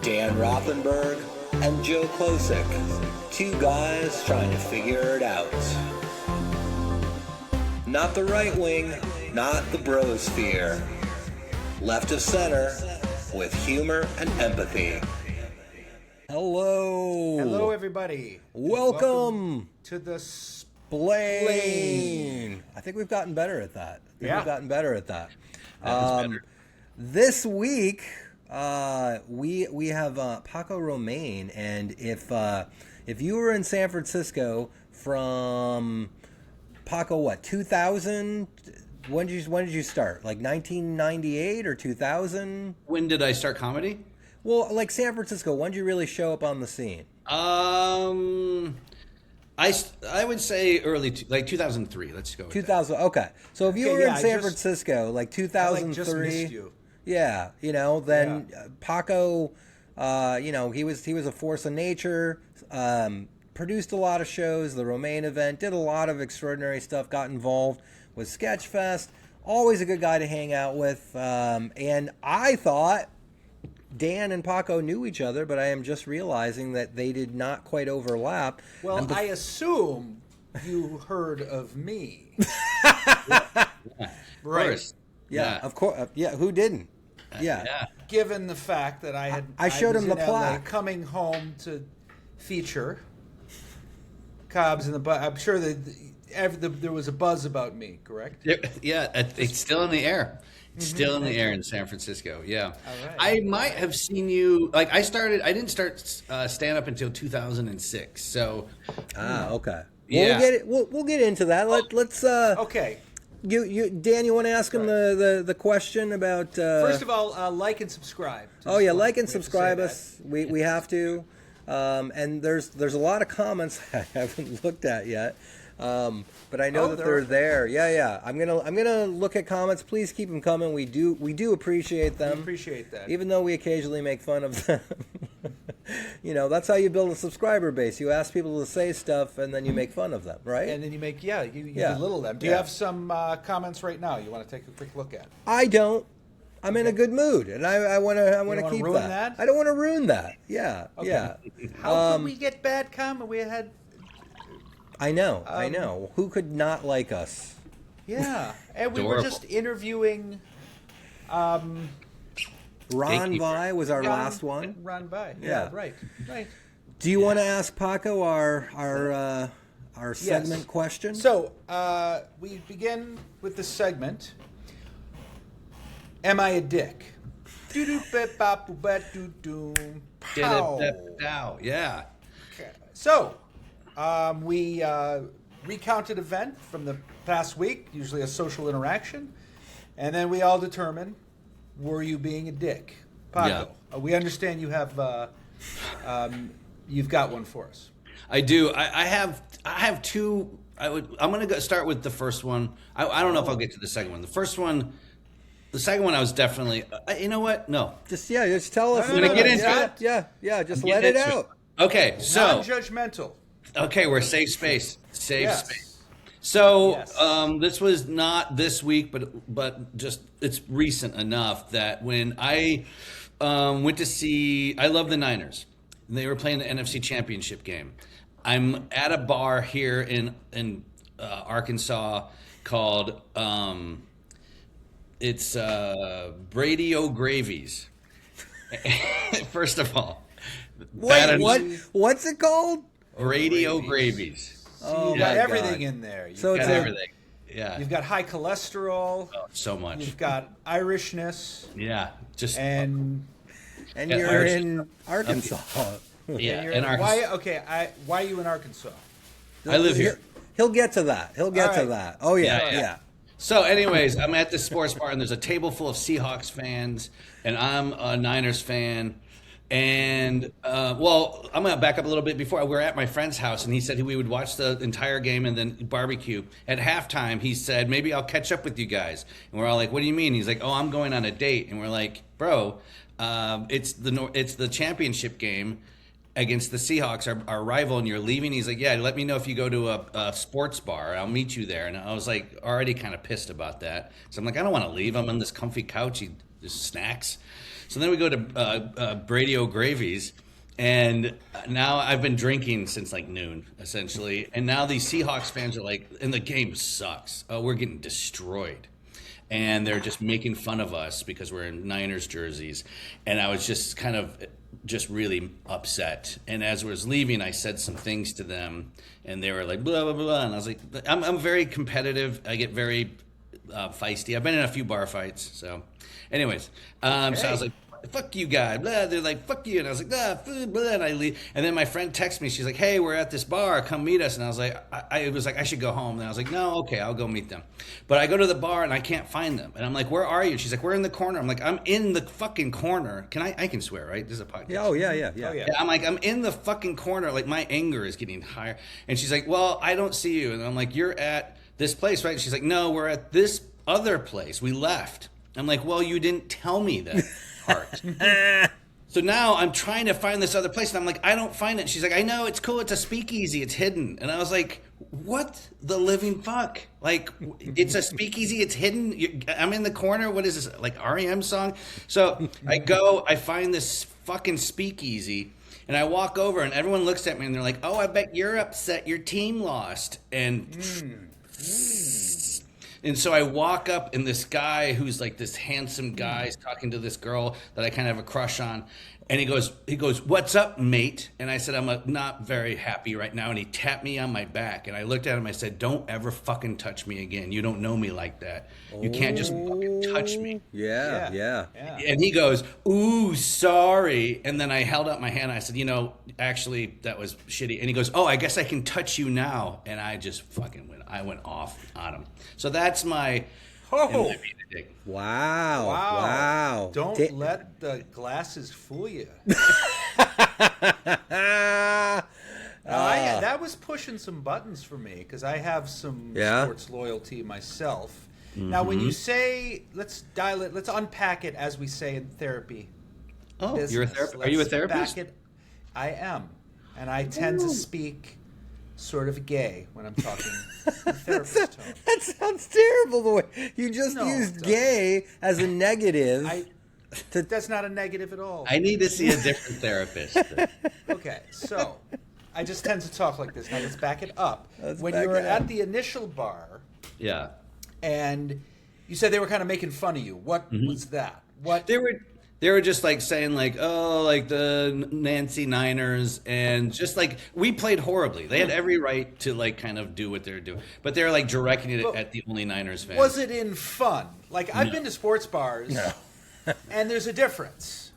Dan Rothenberg and Joe Klosik, two guys trying to figure it out. Not the right wing, not the brosphere. Left of center with humor and empathy. Hello. Hello, everybody. Welcome to the Splain. I think we've gotten better at that. We've gotten better at that. This week, we have Paco Romane, and if you were in San Francisco from Paco, 2000? When did you start? Like 1998 or 2000? When did I start comedy? Well, like San Francisco, when did you really show up on the scene? I would say like 2003. Let's go with 2000. That. Okay. So if you were in San Francisco, like 2003, I just missed you. Yeah, then Paco, he was a force of nature. Produced a lot of shows, the Romane event, did a lot of extraordinary stuff, got involved with Sketchfest. Always a good guy to hang out with. And I thought Dan and Paco knew each other, but I am just realizing that they did not quite overlap. Well, I assume you heard of me. Right. Yeah, of course. Yeah, who didn't? Yeah. Given the fact that I showed was him the in plaque. LA, coming home to feature Cobbs in the butt. I'm sure that there was a buzz about me, correct? Yeah, it's still in the air. It's still in the air in San Francisco. Yeah. All right. I might have seen you. Like I didn't start stand up until 2006. So. Okay. Yeah. We'll get into that. Let's. Okay. You Dan, you want to ask him the question about? First of all, like and subscribe. Like and subscribe us. We have to. And there's a lot of comments I haven't looked at yet, but I know that they're there. Yeah. I'm gonna look at comments. Please keep them coming. We do appreciate them. We appreciate that. Even though we occasionally make fun of them. That's how you build a subscriber base. You ask people to say stuff, and then you make fun of them, right? And then you make you belittle them. Do you have some comments right now you want to take a quick look at? I don't. I'm in a good mood, and I want to keep ruin that. I don't want to ruin that. Yeah, okay. Yeah. How could we get bad comment? We had. I know. Who could not like us? Yeah, and we were just interviewing. Ron Vi was our last one. Ron Vi. Yeah. Right. Do you want to ask Paco our segment question? So we begin with the segment. Am I a dick? Yeah. Okay. So we recount an event from the past week, usually a social interaction, and then we all determine, were you being a dick? Paco, we understand you have you've got one for us. I do. I have two. I'm going to start with the first one. I don't know if I'll get to the second one. The second one, I was definitely. You know what? No. Just tell us. I'm gonna get into it. Yeah. Just let it out. Okay. So. Non-judgmental. Okay, we're safe space. Space. So this was not this week, but just it's recent enough that when I went to see, I love the Niners. And they were playing the NFC Championship game. I'm at a bar here in Arkansas called. It's Brady O'Gravy's. First of all. Wait, what's it called? Brady O'Gravy's. So you got everything in there. You've got everything. Yeah. You've got high cholesterol. Oh, so much. You've got Irishness. Yeah. And you're in Arkansas. Yeah. In Arkansas. Why are you in Arkansas? I live here. He'll get to that. Oh, yeah. So anyways, I'm at this sports bar, and there's a table full of Seahawks fans, and I'm a Niners fan. And, I'm going to back up a little bit. Before we were at my friend's house, and he said we would watch the entire game and then barbecue. At halftime, he said, maybe I'll catch up with you guys. And we're all like, what do you mean? He's like, oh, I'm going on a date. And we're like, bro, it's the championship game against the Seahawks, our rival, and you're leaving. He's like, yeah, let me know if you go to a sports bar. I'll meet you there. And I was like already kind of pissed about that. So I'm like, I don't want to leave. I'm on this comfy couch. Just snacks. So then we go to Brady O'Gravy's, and now I've been drinking since like noon, essentially. And now these Seahawks fans are like, and the game sucks. Oh, we're getting destroyed. And they're just making fun of us because we're in Niners jerseys. And I was just kind of just really upset. And as I was leaving, I said some things to them, and they were like, blah, blah, blah. And I was like, I'm very competitive. I get very feisty. I've been in a few bar fights. So anyways, so I was like, fuck you guys. Blah. They're like, fuck you. And I was like, blah, and I leave. And then my friend texts me. She's like, hey, we're at this bar. Come meet us. And I was like, I should go home. And I was like, no, okay, I'll go meet them. But I go to the bar and I can't find them. And I'm like, where are you? She's like, we're in the corner. I'm like, I'm in the fucking corner. I can swear, right? This is a podcast. Yeah, oh, yeah. I'm like, I'm in the fucking corner. Like, my anger is getting higher. And she's like, well, I don't see you. And I'm like, you're at this place, right? And she's like, no, we're at this other place. We left. I'm like, well, you didn't tell me that part. So now I'm trying to find this other place, and I'm like, I don't find it. She's like, I know, it's cool. It's a speakeasy. It's hidden. And I was like, what the living fuck? Like, it's a speakeasy. It's hidden. I'm in the corner. What is this, like REM song? So I go, I find this fucking speakeasy, and I walk over, and everyone looks at me, and they're like, oh, I bet you're upset your team lost. And so I walk up, and this guy who's like this handsome guy is talking to this girl that I kind of have a crush on. And he goes, what's up, mate? And I said, I'm not very happy right now. And he tapped me on my back. And I looked at him. I said, don't ever fucking touch me again. You don't know me like that. You can't just fucking touch me. Yeah. And he goes, ooh, sorry. And then I held up my hand. I said, actually, that was shitty. And he goes, oh, I guess I can touch you now. And I just fucking went off on him. So that's my... Oh. Wow. Don't let the glasses fool you. That was pushing some buttons for me because I have some sports loyalty myself. Mm-hmm. Now, when you say, let's unpack it as we say in therapy. Oh, you're a therapist? Are you a therapist? I am. And I tend to speak sort of gay when I'm talking therapist tone. That sounds terrible the way you just used gay as a negative. That's not a negative at all. I need to see a different therapist. Okay, so I just tend to talk like this. Now let's back it up. When you were at the initial bar, and you said they were kind of making fun of you. What was that? What They were just like saying like, oh, like the Nancy Niners, and just like we played horribly. They had every right to like kind of do what they're doing, but they're like directing it at the only Niners fans. Was it in fun? Like I've been to sports bars, and there's a difference.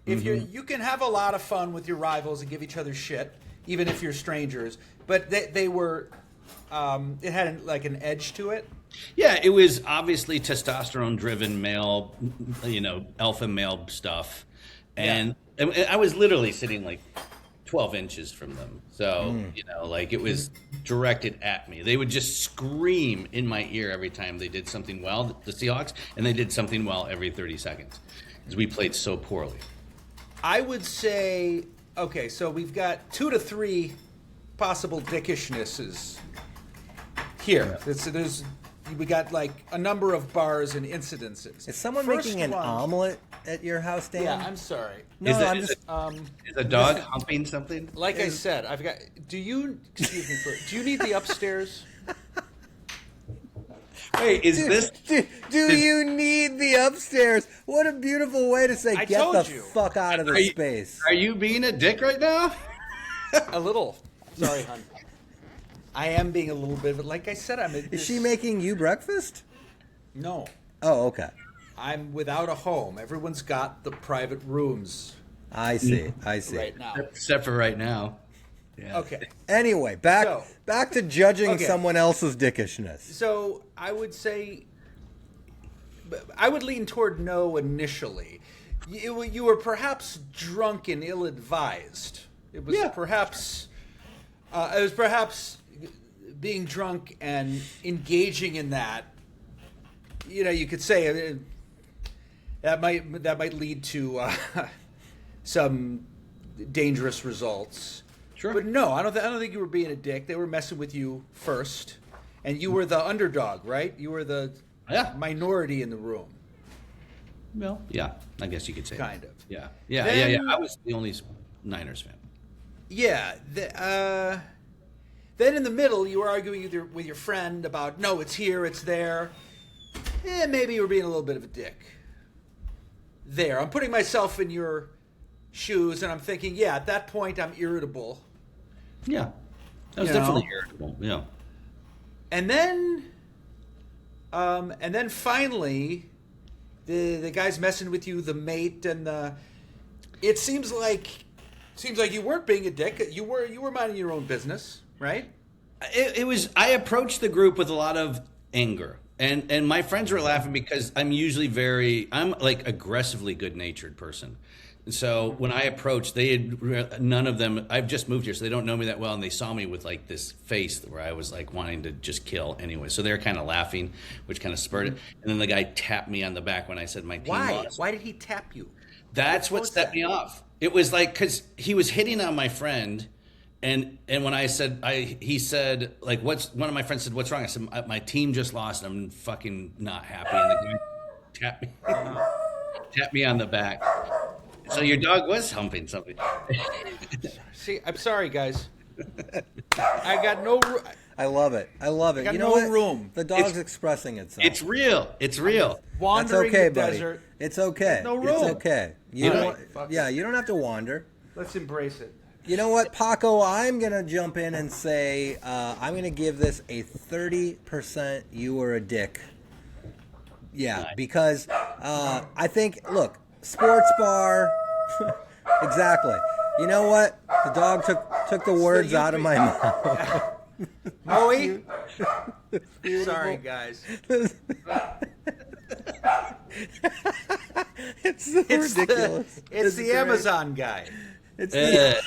If you can have a lot of fun with your rivals and give each other shit, even if you're strangers, but they were, it had like an edge to it. Yeah, it was obviously testosterone-driven male, alpha male stuff. And I was literally sitting like 12 inches from them. So, like it was directed at me. They would just scream in my ear every time they did something well, the Seahawks, and they did something well every 30 seconds because we played so poorly. I would say, okay, so we've got 2 to 3 possible dickishnesses here. We got like a number of bars and incidences. Is someone making an omelet at your house, Dan? Yeah, I'm sorry. No, is a dog humping something? Like I said, I've got. Excuse me. Do you need the upstairs? Wait, Do you need the upstairs? What a beautiful way to say, get the fuck out of this space. Are you being a dick right now? A little. Sorry, hon. I am being a little bit, but like I said, Is she making you breakfast? No. Oh, okay. I'm without a home. Everyone's got the private rooms. I see. Right now. Except for right now. Yeah. Okay. Anyway, back to judging someone else's dickishness. So I would say, I would lean toward no initially. You were perhaps drunk and ill-advised. It was perhaps being drunk and engaging in that. You could say that might lead to some dangerous results. Sure. But no, I don't think you were being a dick. They were messing with you first, and you were the underdog, right? You were the minority in the room. Well, yeah, I guess you could say Kind that. of. Yeah. I was the only Niners fan. Yeah. Then in the middle, you were arguing with your friend about, no, it's here, it's there. Maybe you were being a little bit of a dick. There. I'm putting myself in your shoes, and I'm thinking, yeah, at that point, I'm irritable. Yeah, that was definitely irritable. Yeah. And then finally, the guy's messing with you, the mate, and it seems like you weren't being a dick. You were minding your own business, right? It was. I approached the group with a lot of anger, and my friends were laughing because I'm usually I'm like aggressively good natured person. So when I approached, none of them. I've just moved here, so they don't know me that well, and they saw me with like this face where I was like wanting to just kill anyway. So they're kind of laughing, which kind of spurred it. And then the guy tapped me on the back when I said my team lost. Why did he tap you? That's what set me off. It was like because he was hitting on my friend, and when I said he said like one of my friends said, "What's wrong?" I said my team just lost. And I'm fucking not happy. And the guy tapped me on the back. So your dog was humping something. See, I'm sorry, guys. I got no room. I love it. I love it. Got You know no what? room. The dog's expressing itself. It's real. It's real. That's Wandering okay, the buddy. desert. It's okay. No room. It's okay. You All don't. right. Yeah, you don't have to wander. Let's embrace it. You know what, Paco? I'm gonna jump in and say I'm gonna give this a 30%. You were a dick. Yeah, Nice. because I think sports bar. Exactly. You know what? The dog took the words out of my mouth. Moe? Sorry, guys. It's so ridiculous. It's the great. Amazon guy. It's the,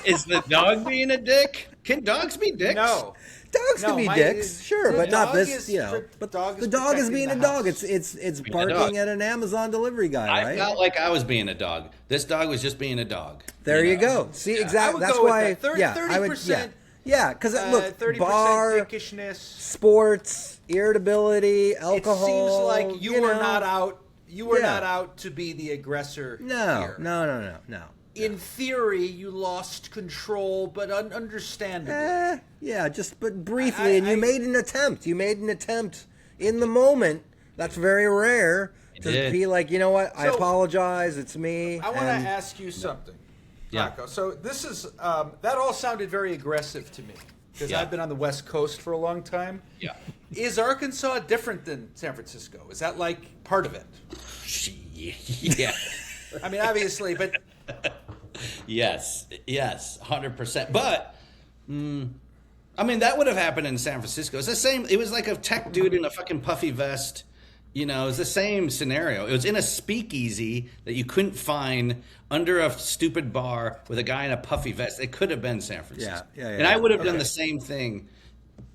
Is the dog being a dick? Can dogs be dicks? No. dogs No, can be my- dicks, sure, the but not dog this. is You know, for- but dog is the dog is protecting being the a dog. house. It's Being a barking dog. at an Amazon delivery guy, I right? felt like I was being a dog. This dog was just being a dog. There you know? go. See, I exactly. would That's go with why. that. 30, yeah, I would. 30%, Yeah, because look, 30% bar, dickishness. sports, irritability, It alcohol. seems like you were know. not out. You were Yeah. not out to be the aggressor. No, here. no. In theory, you lost control, but understandably. Yeah, but briefly, and you made an attempt. You made an attempt in the moment. That's very rare to did. be like, you know what? I So- apologize. It's me. I want and- to ask you something, Yeah. Paco. So this is that all sounded very aggressive to me because Yeah. I've been on the West Coast for a long time. Yeah. Is Arkansas different than San Francisco? Is that like part of it? Yeah. I mean, obviously, but Yes, 100%. But, I mean, that would have happened in San Francisco. It's the same. It was like a tech dude in a fucking puffy vest. You know, it's the same scenario. It was in a speakeasy that you couldn't find under a stupid bar with a guy in a puffy vest. It could have been San Francisco. Yeah. And I would have done the same thing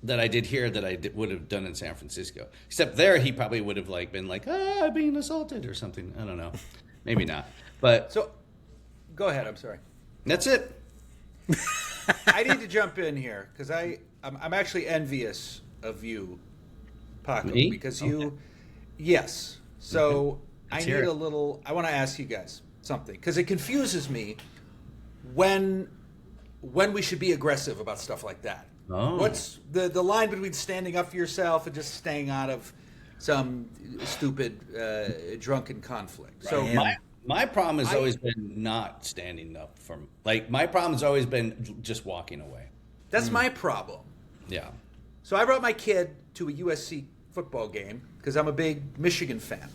that I did here that I would have done in San Francisco. Except there, he probably would have been like, being assaulted or something. I don't know. Maybe not. But so go ahead. I'm sorry. that's it. I need to jump in here because I'm actually envious of you, Paco, Me? because you, yes. So Let's I hear need it. a little. I want to ask you guys something because it confuses me when we should be aggressive about stuff like that. Oh. What's the line between standing up for yourself and just staying out of some stupid drunken conflict? So My problem has always been not standing up for. Like my problem has always been just walking away. that's my problem. Yeah. So I brought my kid to a USC football game because I'm a big Michigan fan.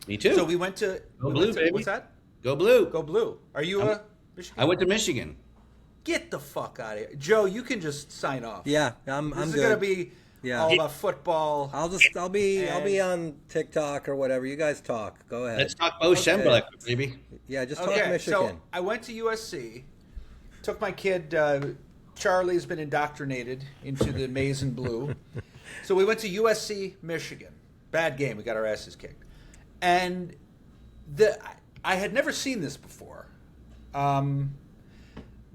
Me too. So we went to Go we Blue, went to- baby. What's that? Go blue. Go Blue. Are you a Michigan? I went to Michigan. Get the fuck out of here, Joe. You can just sign off. Yeah, I'm This is good. gonna be Yeah. all about football. I'll be on TikTok or whatever. You guys talk. Go ahead. Let's talk Bo Schembler, baby. Yeah, just talk Okay, Michigan. so I went to USC. Took my kid. Charlie's been indoctrinated into the maize and blue. So we went to USC, Michigan. Bad game. We got our asses kicked. And I had never seen this before.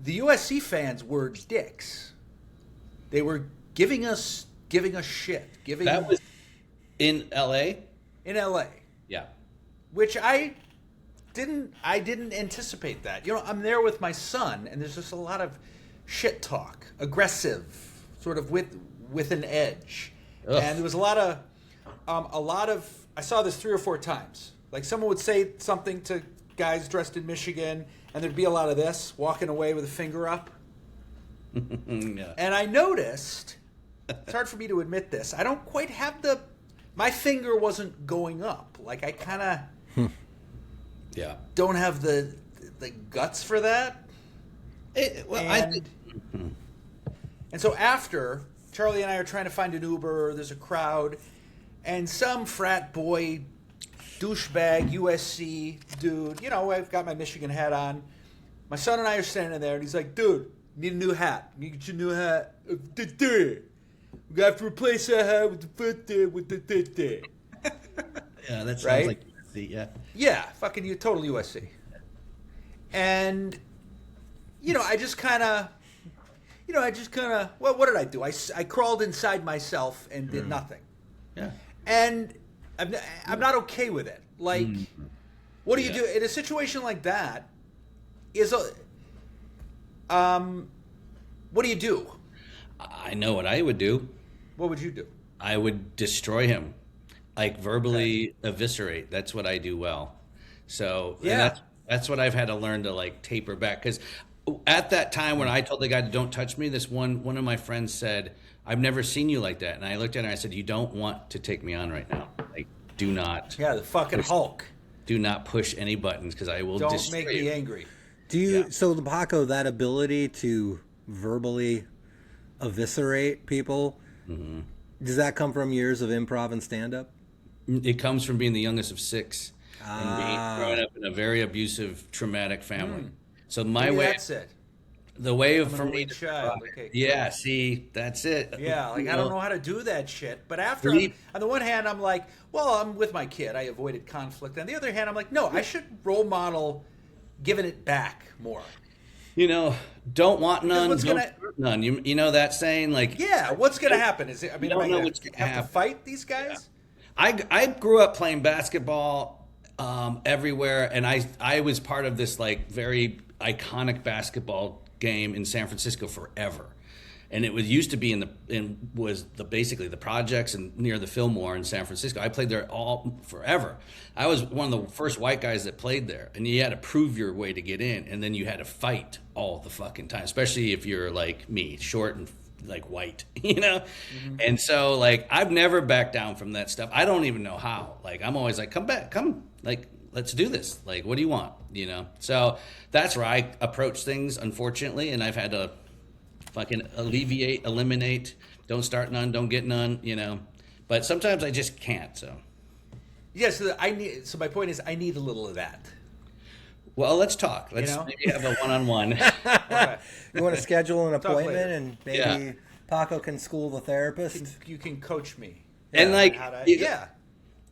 The USC fans were dicks. They were giving us shit. That was in LA. In LA. Yeah. which I didn't anticipate that. You know, I'm there with my son, and there's just a lot of shit talk, aggressive, sort of with an edge. Ugh. And there was a lot of I saw this 3 or 4 times. Like someone would say something to guys dressed in Michigan, and there'd be a lot of this, walking away with a finger up. Yeah. And I noticed, it's hard for me to admit this, I don't quite have my finger wasn't going up. Like I kind of Yeah. don't have the guts for that. And so after, Charlie and I are trying to find an Uber, there's a crowd, and some frat boy, douchebag, USC dude, you know, I've got my Michigan hat on. My son and I are standing there, and he's like, dude, need a new hat. You get your new hat. We got to replace that hat with the Yeah, that sounds Right? like USC, yeah. Yeah, fucking you, total USC. And, you know, I just kind of, well, what did I do? I crawled inside myself and did nothing. Yeah. And I'm not okay with it. Like, what do you do in a situation like that? What do you do? I know what I would do. What would you do? I would destroy him, like verbally eviscerate. That's what I do well. So and that's what I've had to learn to like taper back. Because at that time when I told the guy to don't touch me, this one of my friends said, "I've never seen you like that." And I looked at her and I said, "You don't want to take me on right now. Like, do not." Yeah, the fucking Hulk. Do not push any buttons because I will. Don't make me angry. Do you so the Paco, that ability to verbally eviscerate people? Does that come from years of improv and stand-up? It comes from being the youngest of 6 and being growing up in a very abusive, traumatic family. So Maybe that's it. the way I'm for an me only to child. Okay, yeah, see, that's it. Yeah, like I don't know how to do that shit. But after, Really? on the one hand, I'm like, well, I'm with my kid. I avoided conflict. On the other hand, I'm like, no, I should role model giving it back more. You know, don't want none, what's don't gonna- deserve none. You know that saying, like Yeah, what's going to happen? Is it? I mean, don't am I know going what's to gonna have happen. to fight these guys? I grew up playing basketball everywhere, and I was part of this like very iconic basketball game in San Francisco forever. And it was used to be basically the projects and near the Fillmore in San Francisco. I played there all forever. I was one of the first white guys that played there, and you had to prove your way to get in, and then you had to fight all the fucking time, especially if you're like me, short and like white, you know. And so like I've never backed down from that stuff. I don't even know how. Like I'm always like, come, like let's do this. Like what do you want, you know? So that's where I approach things, unfortunately, and I've had to fucking eliminate, don't start none, don't get none, you know. But sometimes I just can't. So Yeah, so my point is, I need a little of that. well, let's talk. Let's You know? maybe have a one-on-one. Okay. You want to schedule an Talk appointment, later. and maybe Yeah. Paco can school the therapist? You can coach me. And like How to, you- yeah,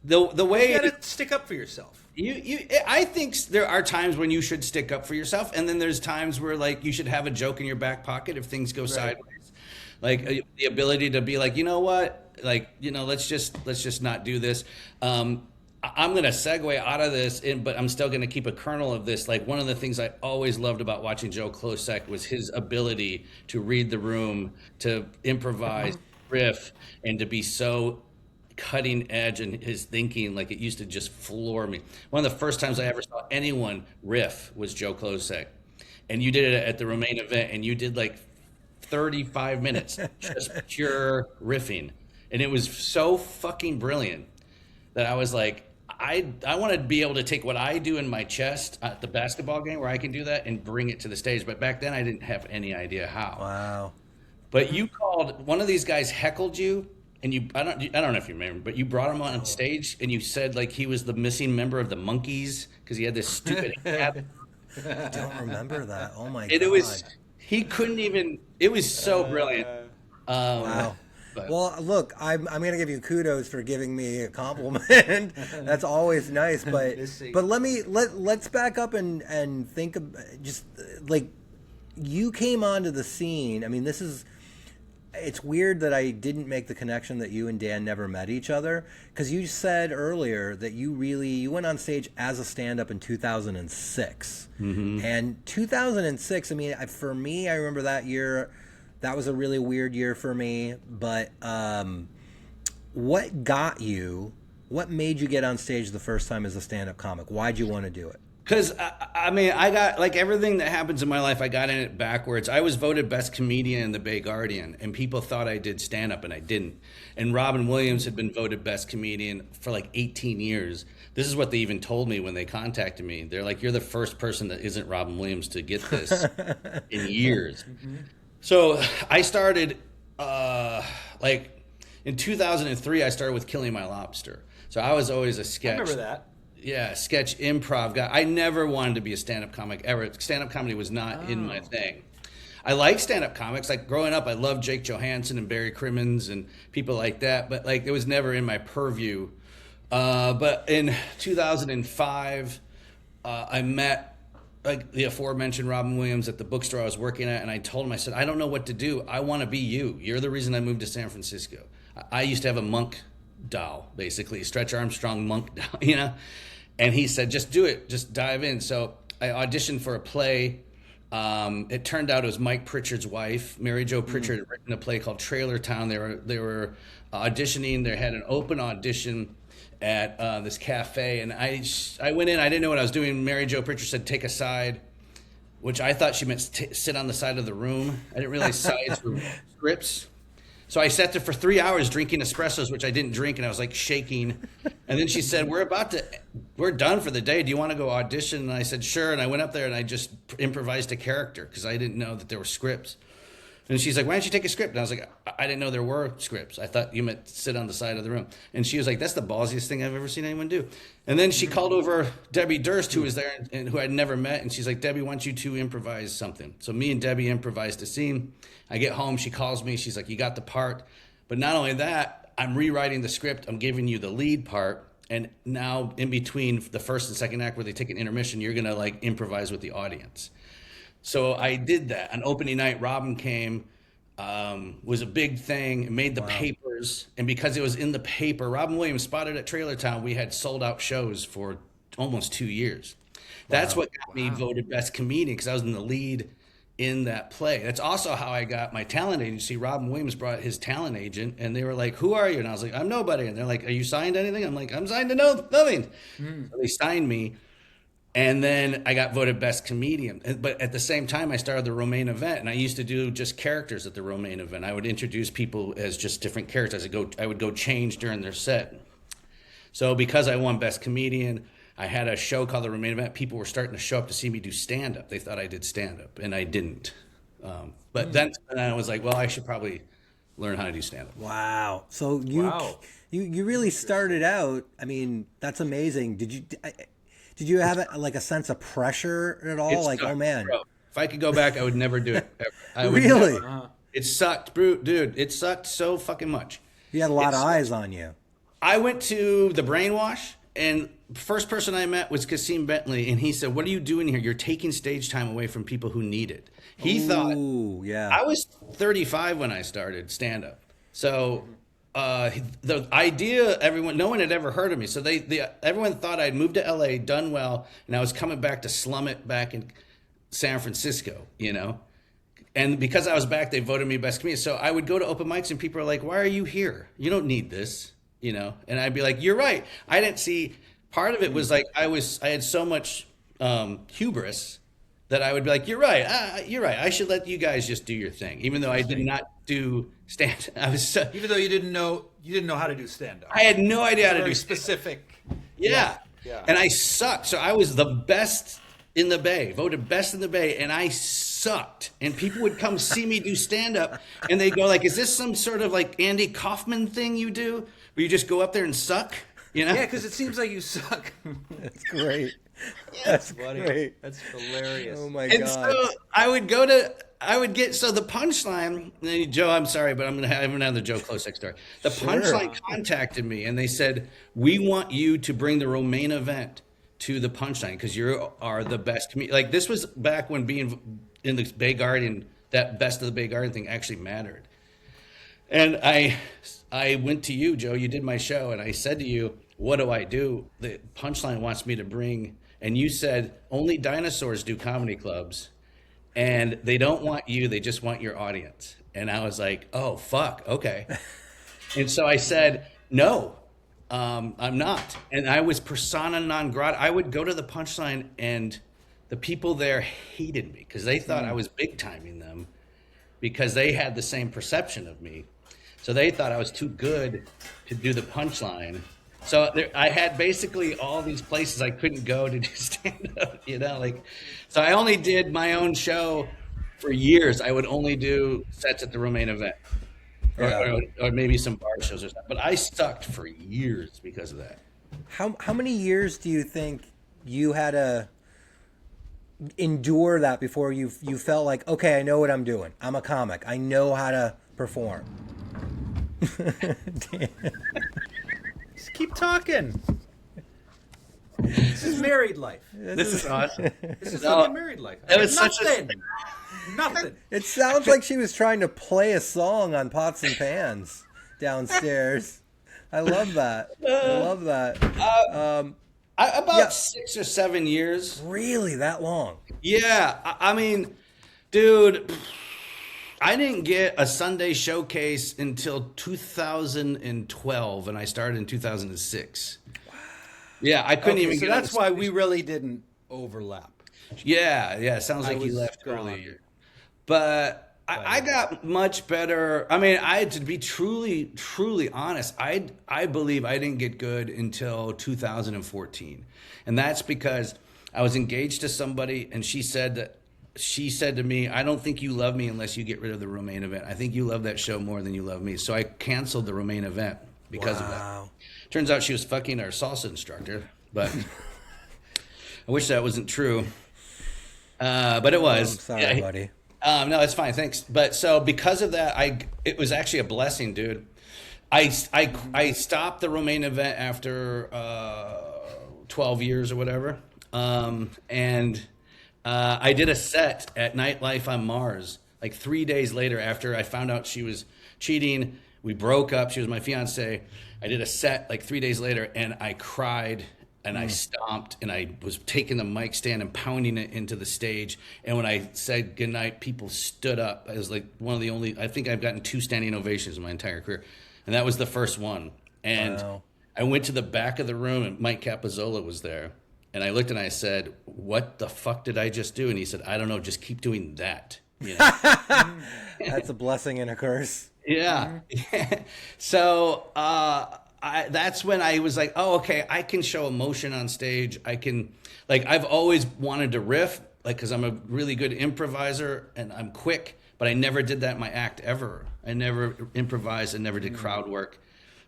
the you way got to stick up for yourself. I think there are times when you should stick up for yourself, and then there's times where like you should have a joke in your back pocket if things go sideways. Like the ability to be like, you know what, like let's just not do this. I'm gonna segue out of this, but I'm still gonna keep a kernel of this. Like one of the things I always loved about watching Joe Klosek was his ability to read the room, to improvise, riff, and to be so cutting edge in his thinking. Like it used to just floor me. One of the first times I ever saw anyone riff was Joe Klosek, and you did it at the Romane event, and you did like 35 minutes just pure riffing, and it was so fucking brilliant that I was like, I want to be able to take what I do in my chest at the basketball game where I can do that and bring it to the stage. But back then I didn't have any idea how. Wow. But you called, one of these guys heckled you, and I don't know if you remember, but you brought him on stage and you said like he was the missing member of the Monkees because he had this stupid hat. I don't remember that. Oh my god. And he couldn't even, it was so brilliant. Wow. But- Well, look, I'm going to give you kudos for giving me a compliment. That's always nice, but let's back up and think of just like you came onto the scene. I mean, this is it's weird that I didn't make the connection that you and Dan never met each other, because you said earlier that you went on stage as a stand-up in 2006. And 2006, I mean, for me, I remember that year. That was a really weird year for me. But what made you get on stage the first time as a stand-up comic? Why'd you want to do it? Because, I mean, I got, like, everything that happens in my life, I got in it backwards. I was voted best comedian in the Bay Guardian, and people thought I did stand-up, and I didn't. And Robin Williams had been voted best comedian for, like, 18 years. This is what they even told me when they contacted me. They're like, you're the first person that isn't Robin Williams to get this in years. So I started, like, in 2003, I started with Killing My Lobster. So I was always a sketch. I remember that. Yeah, sketch improv guy. I never wanted to be a stand-up comic ever. Stand-up comedy was not in my thing. I like stand-up comics. Like growing up, I loved Jake Johansson and Barry Crimmins and people like that. But like it was never in my purview. But in 2005, I met like the aforementioned Robin Williams at the bookstore I was working at, and I told him, I said, I don't know what to do. I want to be you. You're the reason I moved to San Francisco. I used to have a monk doll, basically, Stretch Armstrong monk doll, you know? And he said, just do it, just dive in. So I auditioned for a play. It turned out it was Mike Pritchard's wife, Mary Jo Pritchard, had written a play called Trailer Town. They were auditioning. They had an open audition at this cafe, and I went in. I didn't know what I was doing. Mary Jo Pritchard said, take a side, which I thought she meant sit on the side of the room. I didn't realize sides were scripts. So I sat there for 3 hours drinking espressos, which I didn't drink, and I was like shaking. And then she said, we're done for the day. Do you want to go audition? And I said, sure. And I went up there and I just improvised a character because I didn't know that there were scripts. And she's like, why don't you take a script? And I was like, I didn't know there were scripts. I thought you meant sit on the side of the room. And she was like, that's the ballsiest thing I've ever seen anyone do. And then she called over Debbie Durst, who was there and who I'd never met. And she's like, Debbie wants you to improvise something. So me and Debbie improvised a scene. I get home, she calls me. She's like, you got the part. But not only that, I'm rewriting the script. I'm giving you the lead part. And now in between the first and second act where they take an intermission, you're going to like improvise with the audience. So I did that. On opening night, Robin came, was a big thing. It made the papers. And because it was in the paper, Robin Williams spotted at Trailer Town. We had sold out shows for almost 2 years. That's what got me voted best comedian, because I was in the lead in that play. That's also how I got my talent agency. Robin Williams brought his talent agent, and they were like, who are you? And I was like, I'm nobody. And they're like, are you signed to anything? I'm like, I'm signed to nothing. So they signed me, and then I got voted best comedian. But at the same time, I started the Romane event, and I used to do just characters at the Romane event. I would introduce people as just different characters. I would go change during their set. So because I won best comedian, I had a show called the Romane event. People were starting to show up to see me do stand-up. They thought I did stand-up, and I didn't. But then I was like, well, I should probably learn how to do stand-up. Wow. So you really started out, I mean, that's amazing. Did you have like a sense of pressure at all? Like, oh man. Bro, if I could go back, I would never do it. Ever. Really? It sucked, dude. It sucked so fucking much. You had a lot of eyes on you. I went to the Brainwash, and first person I met was Kasim Bentley, and he said, what are you doing here? You're taking stage time away from people who need it. He thought, I was 35 when I started stand-up. So the idea, no one had ever heard of me. So everyone thought I'd moved to LA, done well, and I was coming back to slum it back in San Francisco, you know? And because I was back, they voted me best comedian. So I would go to open mics, and people are like, why are you here? You don't need this, you know? And I'd be like, you're right. I didn't see... Part of it was like I had so much hubris that I would be like, you're right. I should let you guys just do your thing, even though I did not do stand. I was even though you didn't know how to do stand up. I had no idea how to do specific. Yeah, and I sucked. So I was the best in the Bay, voted best in the Bay, and I sucked. And people would come see me do stand up, and they'd go like, "Is this some sort of like Andy Kaufman thing you do, where you just go up there and suck?" You know? Yeah, because it seems like you suck. That's great. That's great. That's hilarious. Oh my and god! So so the punchline. Joe, I'm sorry, but I'm gonna have another Joe Klosek story. The punchline contacted me, and they said, "We want you to bring the Romane event to the punchline because you are the best comedian." Like this was back when being in the Bay Guardian, that best of the Bay Guardian thing actually mattered. And I went to you, Joe. You did my show, and I said to you, "What do I do?" The Punchline wants me to bring, and you said only dinosaurs do comedy clubs, and they don't want you; they just want your audience. And I was like, "Oh fuck, okay." And so I said, "No, I'm not." And I was persona non grata. I would go to the Punchline, and the people there hated me because they thought I was big timing them because they had the same perception of me. So they thought I was too good to do the Punchline. So I had basically all these places I couldn't go to do stand up, so I only did my own show for years. I would only do sets at the Romane event or maybe some bar shows or something. But I sucked for years because of that. How many years do you think you had to endure that before you felt like, okay, I know what I'm doing. I'm a comic. I know how to perform. Just keep talking. This is married life. This is awesome. This is fucking married life. It was Nothing. It sounds like she was trying to play a song on pots and pans downstairs. I love that. About 6 or 7 years. Really, that long? Yeah, I mean, dude, I didn't get a Sunday showcase until 2012, and I started in 2006. Wow. Yeah, I couldn't even so get. That's why we really didn't overlap. Yeah. It sounds like you left earlier, but I got much better. I mean, to be truly honest, I believe I didn't get good until 2014, and that's because I was engaged to somebody, and she said to me, "I don't think you love me unless you get rid of the Romane event. I think you love that show more than you love me." So I canceled the Romane event because of that. Turns out she was fucking our salsa instructor, but I wish that wasn't true. But it was. I'm sorry, buddy. No, it's fine. Thanks. But so because of that, it was actually a blessing, dude. I stopped the Romane event after 12 years or whatever. And I did a set at Nightlife on Mars, like 3 days later after I found out she was cheating. We broke up. She was my fiance. I did a set like 3 days later, and I cried and I stomped, and I was taking the mic stand and pounding it into the stage. And when I said goodnight, people stood up. I was like one of the only, I think I've gotten 2 standing ovations in my entire career. And that was the first one. And I went to the back of the room, and Mike Capozzola was there. And I looked and I said, "What the fuck did I just do?" And he said, "I don't know, just keep doing that." That's a blessing and a curse. Yeah. So that's when I was like, oh, okay, I can show emotion on stage. I can, I've always wanted to riff, because I'm a really good improviser and I'm quick, but I never did that in my act ever. I never improvised and never did crowd work.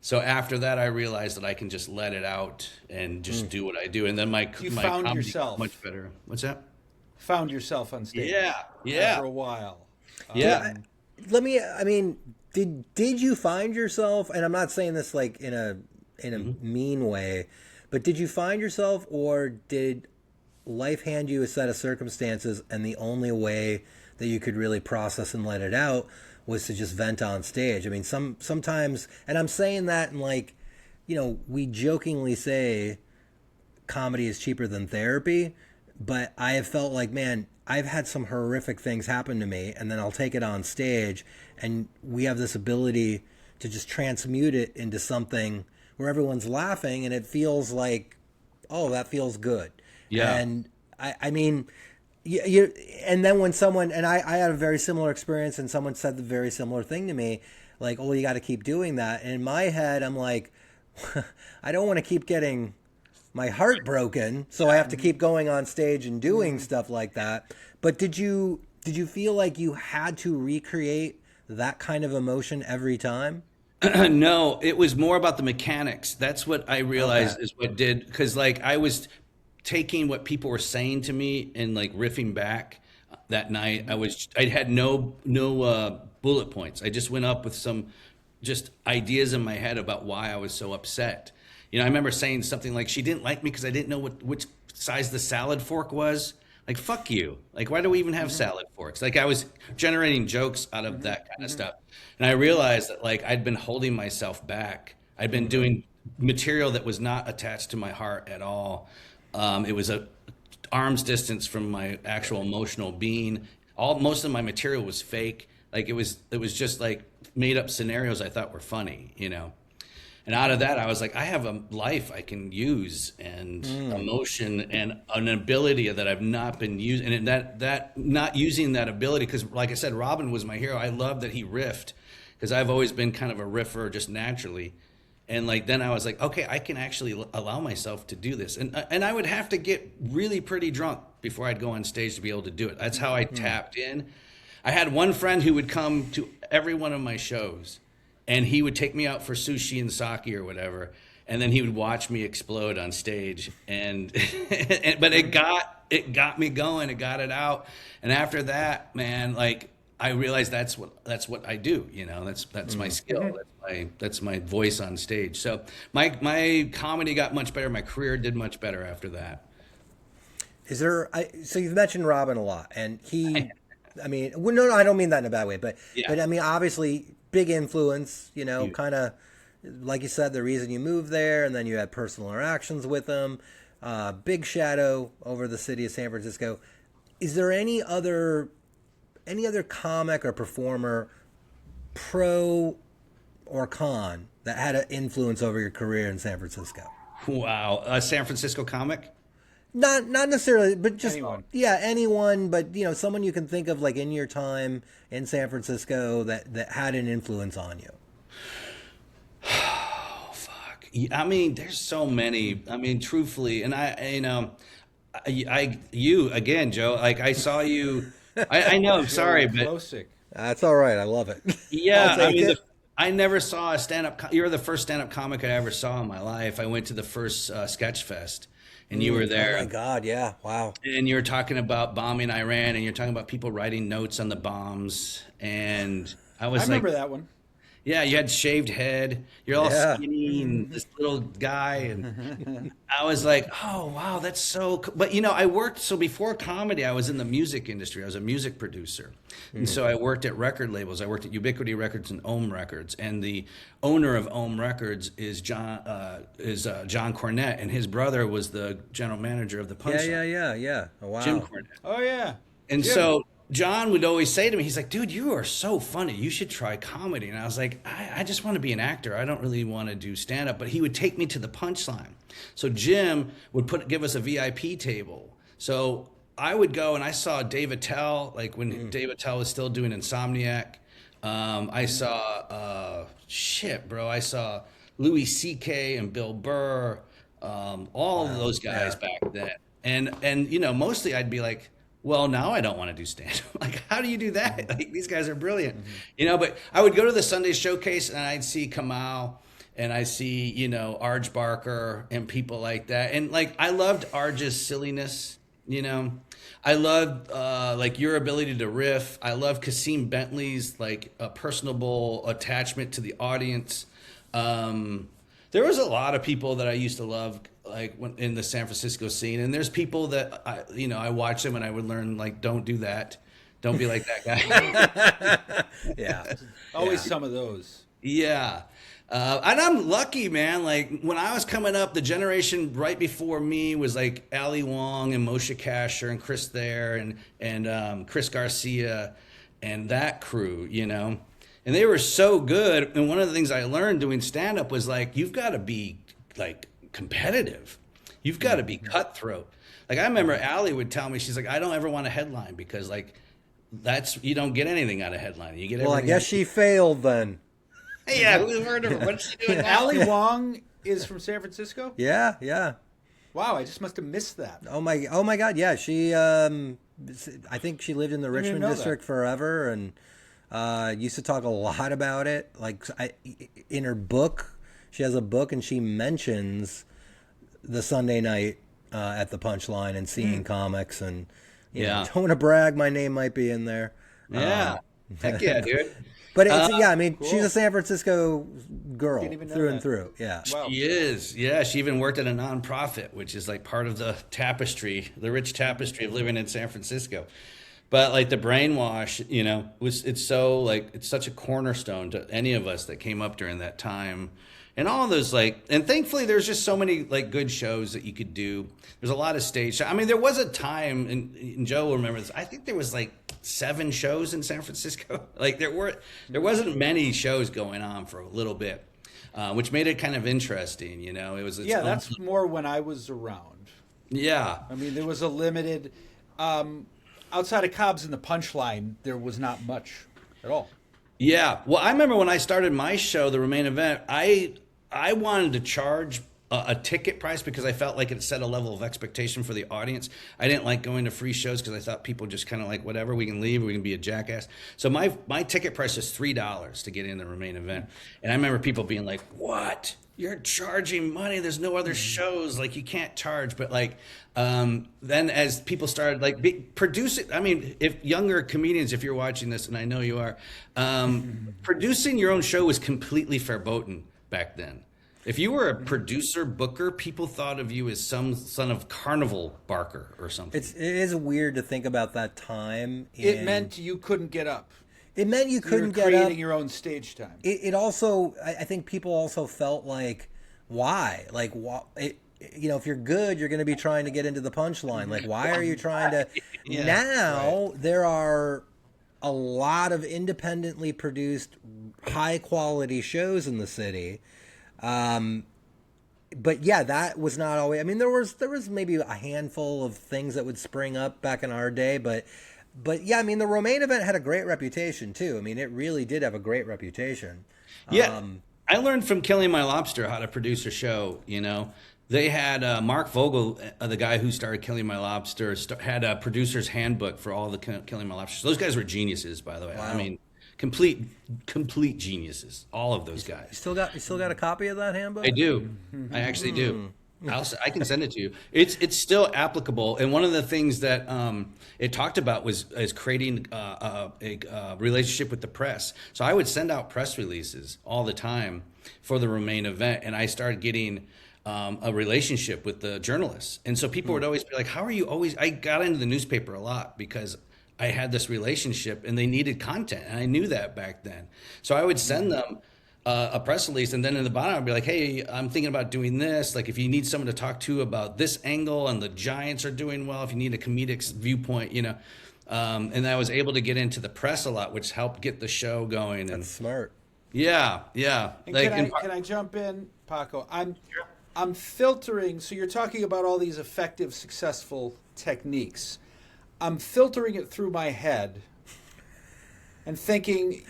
So after that, I realized that I can just let it out and just do what I do. And then my found comedy yourself. much better. What's that? Found yourself on stage. Yeah. For a while. Yeah. Did you find yourself, and I'm not saying this in a mean way, but did you find yourself, or did life hand you a set of circumstances and the only way that you could really process and let it out was to just vent on stage? I mean, sometimes, and I'm saying that in we jokingly say comedy is cheaper than therapy, but I have felt like, man, I've had some horrific things happen to me, and then I'll take it on stage, and we have this ability to just transmute it into something where everyone's laughing, and it feels like, oh, that feels good. Yeah. And I mean, you and then when someone, and I had a very similar experience, and someone said the very similar thing to me, like, oh, you got to keep doing that. And in my head, I'm like, I don't want to keep getting my heart broken, so I have to keep going on stage and doing stuff like that. But did you feel like you had to recreate that kind of emotion every time? No, it was more about the mechanics. That's what I realized is what did, because I was taking what people were saying to me and riffing back that night. I had no bullet points. I just went up with some just ideas in my head about why I was so upset. I remember saying something like, she didn't like me because I didn't know which size the salad fork was. Like, fuck you. Like, why do we even have salad forks? Like, I was generating jokes out of that kind of stuff. And I realized that, like, I'd been holding myself back. I'd been doing material that was not attached to my heart at all. It was a arm's distance from my actual emotional being. Most of my material was fake. Like, it was just like made up scenarios I thought were funny, you know. And out of that, I was like, I have a life I can use, and emotion, and an ability that I've not been using. And that not using that ability, because like I said, Robin was my hero. I love that he riffed, because I've always been kind of a riffer just naturally. And like then I was like, okay, I can actually allow myself to do this. And I would have to get really pretty drunk before I'd go on stage to be able to do it. That's how I tapped in. I had one friend who would come to every one of my shows. And he would take me out for sushi and sake or whatever, and then he would watch me explode on stage. And but it got me going. It got it out. And after that, man, like I realized that's what I do. You know, that's my skill. That's my voice on stage. So my comedy got much better. My career did much better after that. So you've mentioned Robin a lot, and I mean, well, no, I don't mean that in a bad way, but I mean, obviously, big influence, you know, kind of, like you said, the reason you moved there, and then you had personal interactions with him, big shadow over the city of San Francisco. Is there any other comic or performer, pro or con, that had an influence over your career in San Francisco? Wow, a San Francisco comic? Not necessarily, but just anyone. But you know, someone you can think of like in your time in San Francisco that had an influence on you. Oh fuck! I mean, there's so many. I mean, truthfully, and you again, Joe. Like I saw you. I know. I'm sorry, but that's all right. I love it. Yeah, I mean, I never saw a stand-up. You're the first stand-up comic I ever saw in my life. I went to the first Sketch Fest. And you were there. Oh my God! Yeah, wow. And you were talking about bombing Iran, and you're talking about people writing notes on the bombs. And I remember that one. Yeah, you had shaved head. You're all skinny and this little guy, and I was like, oh wow, that's so. But you know, so before comedy, I was in the music industry. I was a music producer, and so I worked at record labels. I worked at Ubiquity Records and Ohm Records, and the owner of Ohm Records is John Cornette, and his brother was the general manager of the Punchline. Yeah. Oh, wow. Jim Cornette. Oh yeah. And so John would always say to me, he's like, dude, you are so funny. You should try comedy. And I was like, I just want to be an actor. I don't really want to do stand-up. But he would take me to the Punchline. So Jim would give us a VIP table. So I would go, and I saw Dave Attell, like when Dave Attell was still doing Insomniac. I saw, I saw Louis C.K. and Bill Burr, all of those guys back then. And you know, mostly I'd be like, well, now I don't want to do stand-up. Like, how do you do that? Like, these guys are brilliant. You know, but I would go to the Sunday Showcase, and I'd see Kamau, and I see, you know, Arj Barker and people like that. And, like, I loved Arj's silliness, you know. I loved, like, your ability to riff. I love Kasim Bentley's, like, a personable attachment to the audience. There was a lot of people that I used to love, like in the San Francisco scene, and there's people that I watch them and I would learn, like, don't do that, don't be like that guy. Always some of those. Yeah, and I'm lucky, man. Like when I was coming up, the generation right before me was like Ali Wong and Moshe Kasher and Chris Thayer and Chris Garcia and that crew, you know. And they were so good. And one of the things I learned doing stand-up was, like, you've got to be, like, competitive. You've got to be cutthroat. Like, I remember Allie would tell me, she's like, I don't ever want a headline because, like, you don't get anything out of headline. You get. Well, I guess she failed then. Yeah, who heard of her? What's she doing now? Ali Wong is from San Francisco? Yeah. Wow, I just must have missed that. Oh my God, yeah. She, I think she lived in the Richmond district forever, and used to talk a lot about it. Like in her book, she has a book, and she mentions the Sunday night at the Punchline and seeing comics, and you know, don't want to brag, my name might be in there. Yeah, heck yeah, dude. But it's I mean, she's a San Francisco girl Didn't even know through and that. through. Yeah. Wow. She is. Yeah, she even worked at a nonprofit, which is like part of the tapestry, the rich tapestry of living in San Francisco. But like the brainwash, it's such a cornerstone to any of us that came up during that time. And all those and thankfully there's just so many like good shows that you could do. There's a lot of stage. I mean, there was a time, and Joe will remember this. I think there was like 7 shows in San Francisco. Like there wasn't many shows going on for a little bit, which made it kind of interesting. It was That's more when I was around. Yeah. I mean, there was a limited outside of Cobb's and the Punchline. There was not much at all. Yeah. Well, I remember when I started my show, the Romane event, I wanted to charge a ticket price because I felt like it set a level of expectation for the audience. I didn't like going to free shows because I thought people just kind of like, whatever, we can leave, we can be a jackass. So my ticket price was $3 to get in the Romane event. And I remember people being like, what? You're charging money. There's no other shows. Like, you can't charge. But then as people started producing, I mean, if younger comedians, if you're watching this, and I know you are, producing your own show was completely verboten back then. If you were a producer, booker, people thought of you as some son of Carnival Barker or something. It is weird to think about that time. It meant you couldn't get up. It meant you couldn't get up. Creating your own stage time. It also, I think people also felt like, why? Like, if you're good, you're going to be trying to get into the punchline. Like, why are you trying to? Yeah, now there are a lot of independently produced, high quality shows in the city. But yeah, that was not always. I mean, there was maybe a handful of things that would spring up back in our day, but yeah, I mean, the Romane event had a great reputation too. I mean, it really did have a great reputation. Yeah, I learned from Killing My Lobster how to produce a show. They had Mark Vogel, the guy who started Killing My Lobster, had a producer's handbook for all the Killing My Lobsters. Those guys were geniuses, by the way. Wow. I mean, complete geniuses. All of those guys. You still got a copy of that handbook? I do. I actually do. I can send it to you. It's still applicable, and one of the things that it talked about is creating a relationship with the press. So I would send out press releases all the time for the Romane event, and I started getting a relationship with the journalists. And so people would always be like, "How are you always?" I got into the newspaper a lot because I had this relationship, and they needed content, and I knew that back then. So I would send them a press release, and then in the bottom I'd be like, hey, I'm thinking about doing this. Like, if you need someone to talk to about this angle, and the Giants are doing well, if you need a comedic viewpoint, and I was able to get into the press a lot, which helped get the show going. That's smart. Yeah. And can I jump in, Paco? I'm filtering. So you're talking about all these effective, successful techniques. I'm filtering it through my head and thinking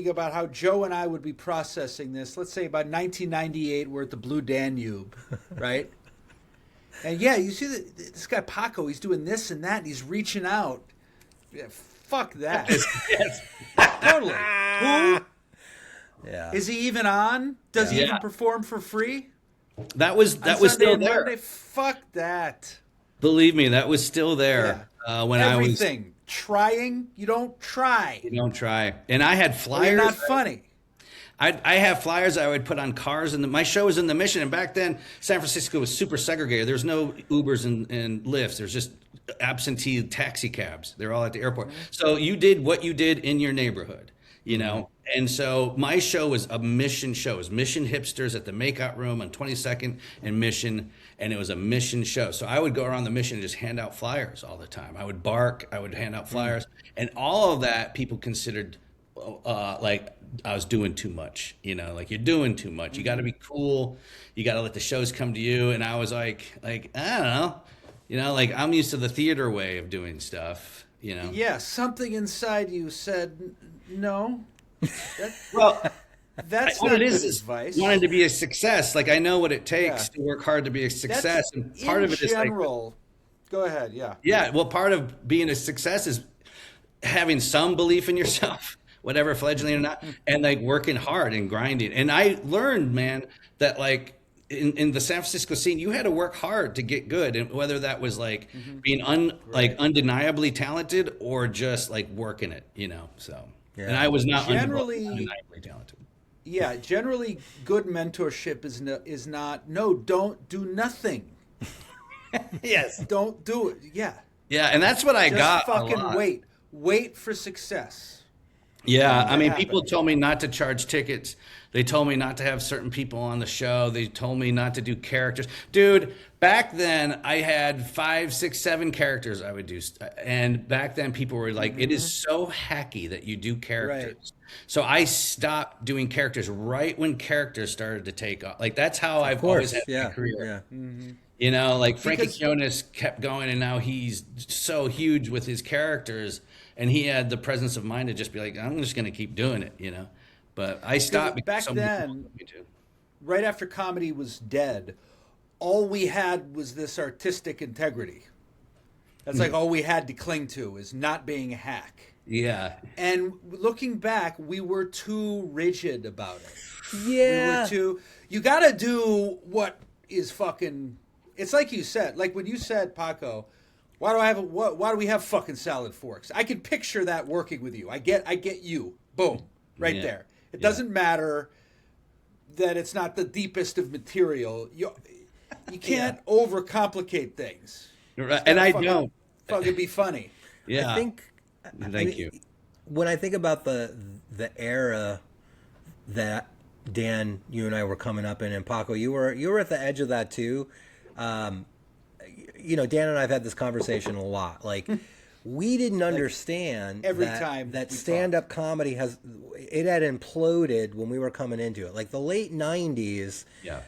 about how Joe and I would be processing this. Let's say about 1998, we're at the Blue Danube, right? And yeah, you see this guy Paco, he's doing this and that, and he's reaching out. Yeah, fuck that. Yes. Totally. Who? Yeah. Is he even on? Does he even perform for free? That was still there. Monday? Fuck that. Believe me, that was still there. When everything trying, you don't try. You don't try. And I had flyers. You're not funny. I have flyers I would put on cars, and my show was in the Mission. And back then, San Francisco was super segregated. There's no Ubers and Lyfts. There's just absentee taxi cabs. They're all at the airport. So you did what you did in your neighborhood, And so my show was a Mission show. It was Mission Hipsters at the Makeout Room on 22nd and Mission, and it was a Mission show. So I would go around the Mission and just hand out flyers all the time. I would bark. I would hand out flyers. And all of that people considered like I was doing too much. Like, you're doing too much. You got to be cool. You got to let the shows come to you. And I was like I don't know. Like, I'm used to the theater way of doing stuff, Yeah, something inside you said no. That's what not it is advice. Wanting to be a success. Like, I know what it takes to work hard to be a success, and part of it is general. Go ahead, yeah. Yeah, well, part of being a success is having some belief in yourself, whatever, fledgling or not, and like working hard and grinding. And I learned, man, that like in the San Francisco scene, you had to work hard to get good, and whether that was like being like undeniably talented or just like working it, So. Yeah. And I was not Generally- undeniably talented. Yeah, generally, good mentorship is not. No, don't do nothing. Yes. Don't do it. Yeah, Yeah, and that's what I just got. a fucking lot. wait for success. Yeah, I mean, happen. people told me not to charge tickets. They told me not to have certain people on the show. They told me not to do characters. Dude, back then I had 5, 6, 7 characters I would do. And back then people were like, it is so hacky that you do characters. So I stopped doing characters right when characters started to take off. Like, that's how I've always had my career. Yeah. You know, like Frankie Because- Jonas kept going, and now he's so huge with his characters, and he had the presence of mind to just be like, I'm just going to keep doing it, you know. But I stopped because back so many people then- told me to. Right after comedy was dead, all we had was this artistic integrity. That's like all we had to cling to, is not being a hack. Yeah, And looking back, we were too rigid about it. Yeah. We were too. You got to do what is fucking. It's like you said, like when you said, Paco, why do we have fucking salad forks? I can picture that working with you. I get you. Boom, right Yeah. there. It doesn't matter that it's not the deepest of material. You can't overcomplicate things. Right, and I Fucking- don't. Fucking be funny. Yeah, I think. Thank you. When I think about the era that Dan, you and I were coming up in, and Paco, you were at the edge of that too. You know, Dan and I have had this conversation a lot. Like, we didn't understand every that, time that we stand-up comedy had imploded when we were coming into it. Like the late ’90s. Yeah.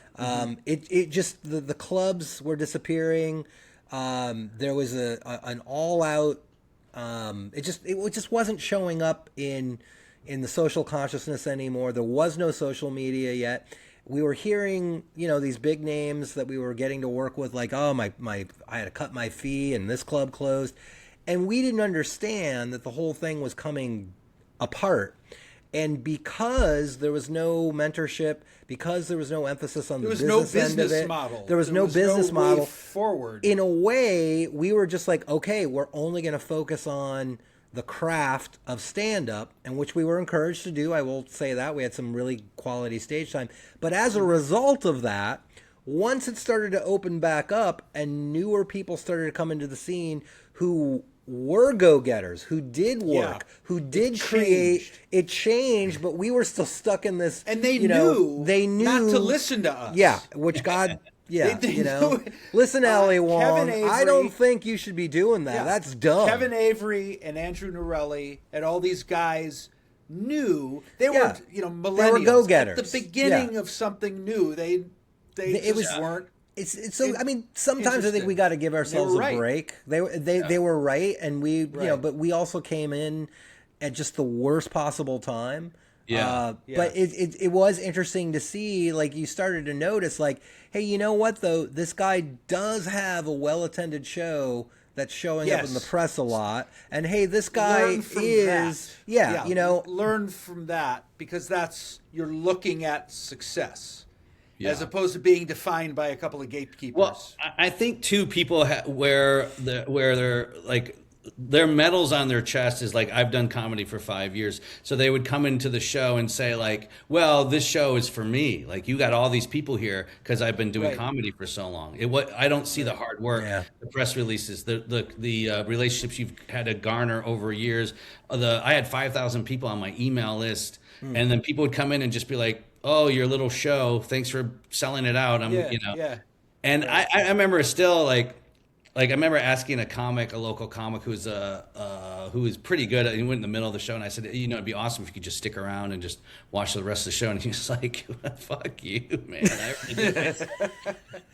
It just the clubs were disappearing. There was an all-out. It just wasn't showing up in the social consciousness anymore. There was no social media yet. We were hearing, you know, these big names that we were getting to work with, like, oh, I had to cut my fee and this club closed. And we didn't understand that the whole thing was coming apart. And because there was no mentorship, because there was no emphasis on the There was no business end of business it, model. there was no business way model. forward. In a way, we were just like, okay, we're only going to focus on the craft of stand-up, and which we were encouraged to do. I will say that. We had some really quality stage time. But as a result of that, once it started to open back up and newer people started to come into the scene who were go-getters, who did work, who did create, it changed, but we were still stuck in this. And they they knew not to listen to us. Yeah, which God... Yeah, They you know, knew it. listen, Ali Wong, Kevin Avery, I don't think you should be doing that. Yeah. That's dumb. Kevin Avery and Andrew Norelli and all these guys knew they were, Yeah. you know, They were millennials go-getters. at the beginning Yeah. of something new. They It just was- weren't. It's so. I mean, sometimes I think we got to give ourselves They were right. a break. They were right, and we you know, Right. but we also came in at just the worst possible time. Yeah. But it was interesting to see, like, you started to notice, like, hey, you know what though, this guy does have a well-attended show that's showing up in the Yes. press a lot, and hey, this guy Learn from is that. you know, learn from that, because you're looking at success as Yeah. opposed to being defined by a couple of gatekeepers. Well, I think too, people where they're like, their medals on their chest is like, I've done comedy for 5 years. So they would come into the show and say like, well, this show is for me. Like, you got all these people here because I've been doing Right. comedy for so long. I don't see the hard work, the press releases, the relationships you've had to garner over years. I had 5,000 people on my email list, and then people would come in and just be like, oh, your little show, thanks for selling it out. And I remember still like I remember asking a local comic who was pretty good. He went in the middle of the show, and I said, you know, it'd be awesome if you could just stick around and just watch the rest of the show. And he was like, fuck you, man. I already did this.